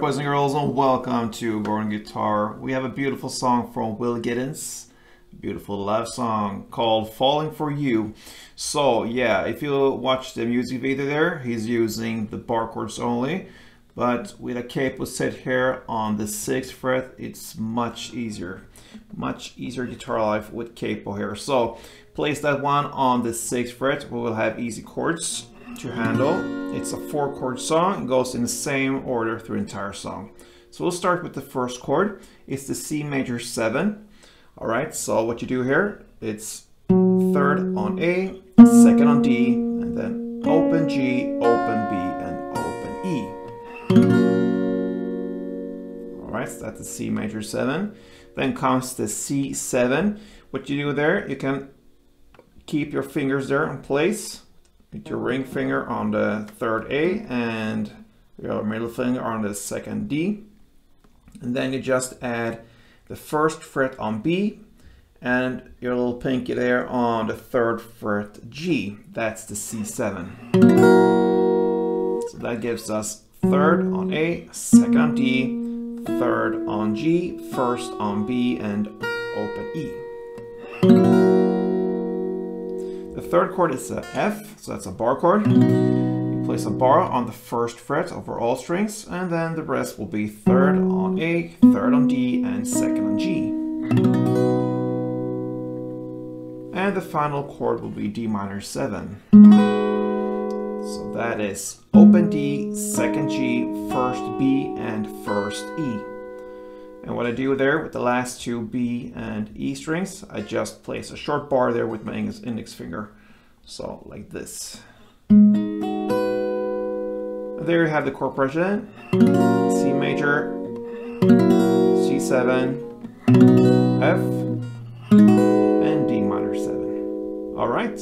boys and girls, and welcome to Gordon Guitar. We have a beautiful song from GITTENS, a beautiful love song called Falling For You. So yeah, if you watch the music video there, he's using the bar chords only, but with a capo set here on the 6th fret, it's much easier guitar life with capo here. So place that one on the 6th fret. We will have easy chords to handle. It's a 4-chord song. It goes in the same order through the entire song. So we'll start with the first chord. It's the C major 7. All right, so what you do here, it's 3rd on A, 2nd on D, and then open G, open B, and open E. All right, so that's the C major 7. Then comes the C7. What you do there, you can keep your fingers there in place. With your ring finger on the 3rd A and your middle finger on the 2nd D. And then you just add the 1st fret on B and your little pinky there on the 3rd fret G. That's the C7. So that gives us 3rd on A, 2nd on D, 3rd on G, 1st on B, and open E. The 3rd chord is a F, so that's a bar chord. You place a bar on the 1st fret over all strings, and then the rest will be 3rd on A, 3rd on D, and 2nd on G. And the final chord will be D minor 7. So that is open D, 2nd G, 1st B, and 1st E. And what I do there with the last 2 B and E strings, I just place a short bar there with my index finger. So like this. And there you have the chord progression. C major, C7, F, and D minor 7. All right.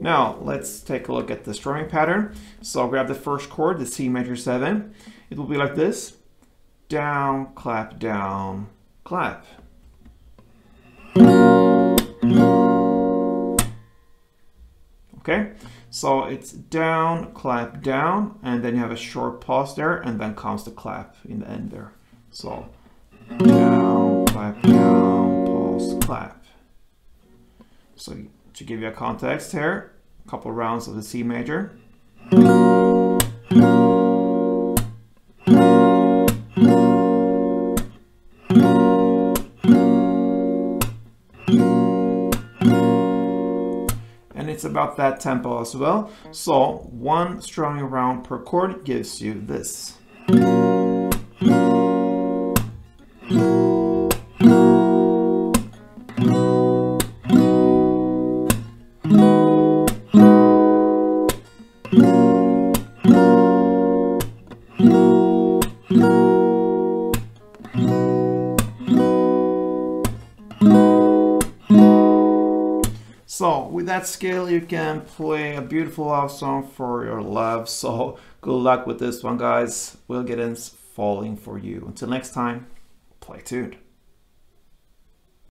Now let's take a look at the strumming pattern. So I'll grab the first chord, the C major 7. It will be like this. Down, clap, down, clap. Okay, so it's down, clap, down, and then you have a short pause there, and then comes the clap in the end there. So down, clap, down, pause, clap. So to give you a context here, a couple rounds of the C major. And it's about that tempo as well. So 1 strumming round per chord gives you this. So with that scale, you can play a beautiful love song for your love. So good luck with this one, guys. GITTENS, Falling For You. Until next time, play tuned.